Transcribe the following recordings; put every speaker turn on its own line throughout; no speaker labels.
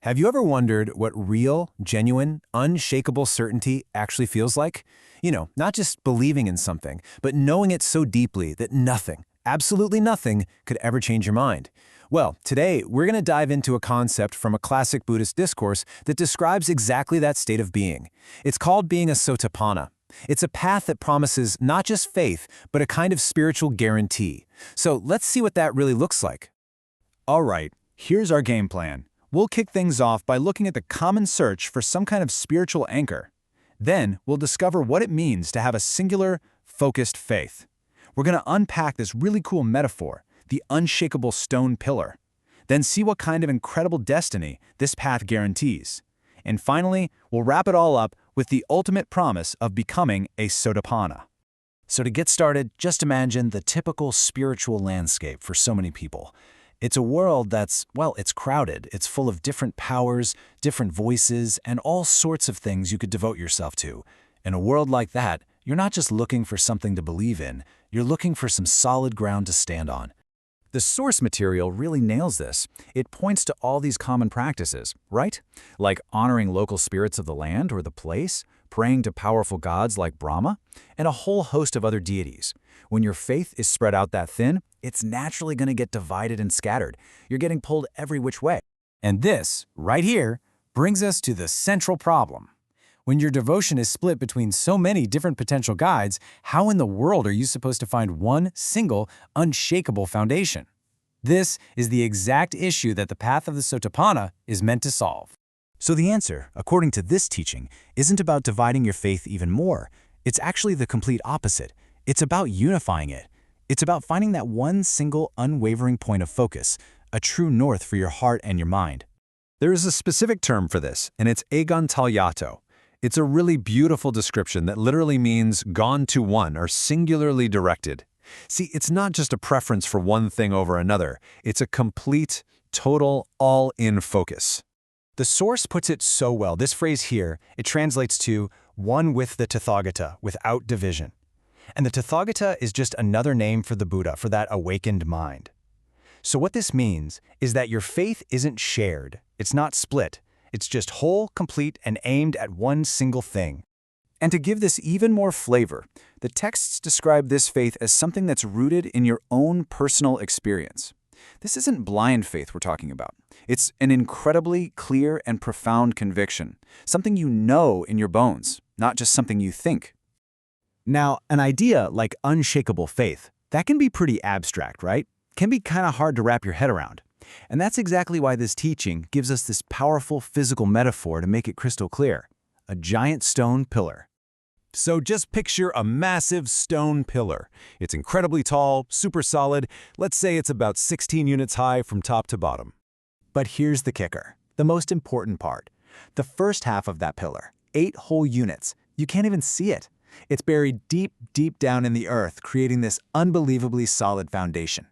Have you ever wondered what real, genuine, unshakable certainty actually feels like? Not just believing in something, but knowing it so deeply that nothing, absolutely nothing, could ever change your mind. Well, today we're going to dive into a concept from a classic Buddhist discourse that describes exactly that state of being. It's called being a Sotāpanna. It's a path that promises not just faith, but a kind of spiritual guarantee. So let's see what that really looks like.
All right, here's our game plan. We'll kick things off by looking at the common search for some kind of spiritual anchor. Then we'll discover what it means to have a singular, focused faith. We're going to unpack this really cool metaphor, the unshakable stone pillar. Then see what kind of incredible destiny this path guarantees. And finally, we'll wrap it all up with the ultimate promise of becoming a Sotāpanna.
So to get started, just imagine the typical spiritual landscape for so many people. It's a world that's, it's crowded. It's full of different powers, different voices, and all sorts of things you could devote yourself to. In a world like that, you're not just looking for something to believe in, you're looking for some solid ground to stand on. The source material really nails this. It points to all these common practices, right? Like honoring local spirits of the land or the place, praying to powerful gods like Brahma, and a whole host of other deities. When your faith is spread out that thin, it's naturally going to get divided and scattered. You're getting pulled every which way.
And this, right here, brings us to the central problem. When your devotion is split between so many different potential guides, how in the world are you supposed to find one single, unshakable foundation? This is the exact issue that the path of the Sotāpanna is meant to solve.
So the answer, according to this teaching, isn't about dividing your faith even more. It's actually the complete opposite. It's about unifying it. It's about finding that one single, unwavering point of focus, a true north for your heart and your mind.
There is a specific term for this, and it's egontalyato. It's a really beautiful description that literally means gone to one or singularly directed. See, it's not just a preference for one thing over another. It's a complete, total, all-in focus.
The source puts it so well. This phrase here, it translates to one with the Tathagata, without division. And the Tathagata is just another name for the Buddha, for that awakened mind. So what this means is that your faith isn't shared. It's not split. It's just whole, complete, and aimed at one single thing. And to give this even more flavor, the texts describe this faith as something that's rooted in your own personal experience. This isn't blind faith we're talking about. It's an incredibly clear and profound conviction, something you know in your bones, not just something you think.
Now, an idea like unshakable faith, that can be pretty abstract, right? Can be kind of hard to wrap your head around. And that's exactly why this teaching gives us this powerful physical metaphor to make it crystal clear. A giant stone pillar.
So just picture a massive stone pillar. It's incredibly tall, super solid. Let's say it's about 16 units high from top to bottom.
But here's the kicker, the most important part. The first half of that pillar, 8 whole units, you can't even see it. It's buried deep, deep down in the earth, creating this unbelievably solid foundation.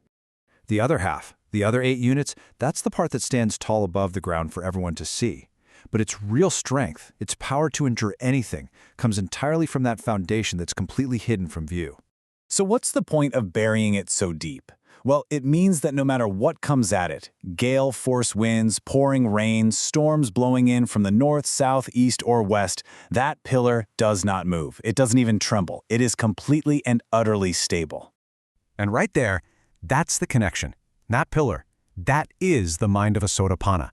The other half, the other 8 units, that's the part that stands tall above the ground for everyone to see. But its real strength, its power to endure anything, comes entirely from that foundation that's completely hidden from view.
So what's the point of burying it so deep? Well, it means that no matter what comes at it, gale force winds, pouring rain, storms blowing in from the north, south, east, or west, that pillar does not move. It doesn't even tremble. It is completely and utterly stable.
And right there, that's the connection. That pillar, that is the mind of a Sotāpanna.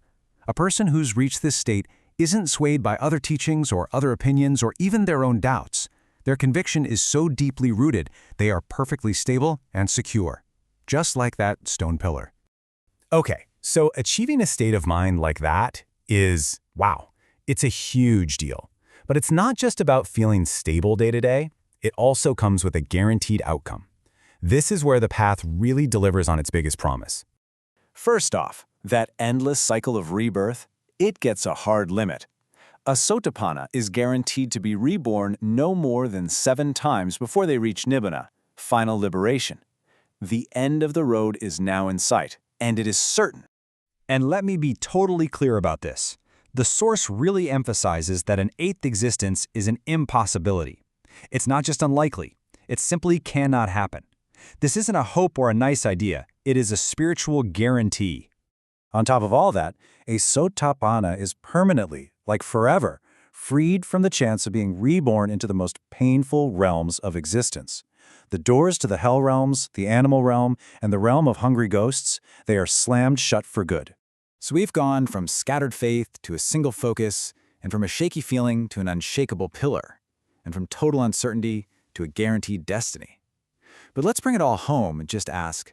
A person who's reached this state isn't swayed by other teachings or other opinions or even their own doubts. Their conviction is so deeply rooted, they are perfectly stable and secure. Just like that stone pillar.
Okay, so achieving a state of mind like that is, wow, it's a huge deal. But it's not just about feeling stable day to day, it also comes with a guaranteed outcome. This is where the path really delivers on its biggest promise. First off, that endless cycle of rebirth, it gets a hard limit. A Sotāpanna is guaranteed to be reborn no more than 7 times before they reach Nibbana, final liberation. The end of the road is now in sight, and it is certain.
And let me be totally clear about this. The source really emphasizes that an 8th existence is an impossibility. It's not just unlikely, it simply cannot happen. This isn't a hope or a nice idea, it is a spiritual guarantee. On top of all that, a Sotāpanna is permanently, like forever, freed from the chance of being reborn into the most painful realms of existence. The doors to the hell realms, the animal realm, and the realm of hungry ghosts, they are slammed shut for good.
So we've gone from scattered faith to a single focus, and from a shaky feeling to an unshakable pillar, and from total uncertainty to a guaranteed destiny. But let's bring it all home and just ask,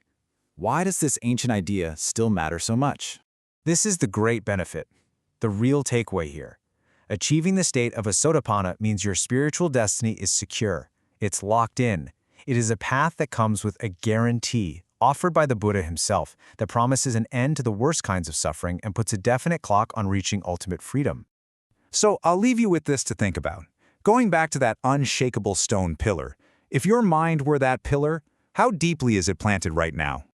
why does this ancient idea still matter so much?
This is the great benefit, the real takeaway here. Achieving the state of a Sotāpanna means your spiritual destiny is secure. It's locked in. It is a path that comes with a guarantee, offered by the Buddha himself, that promises an end to the worst kinds of suffering and puts a definite clock on reaching ultimate freedom.
So I'll leave you with this to think about. Going back to that unshakable stone pillar, if your mind were that pillar, how deeply is it planted right now?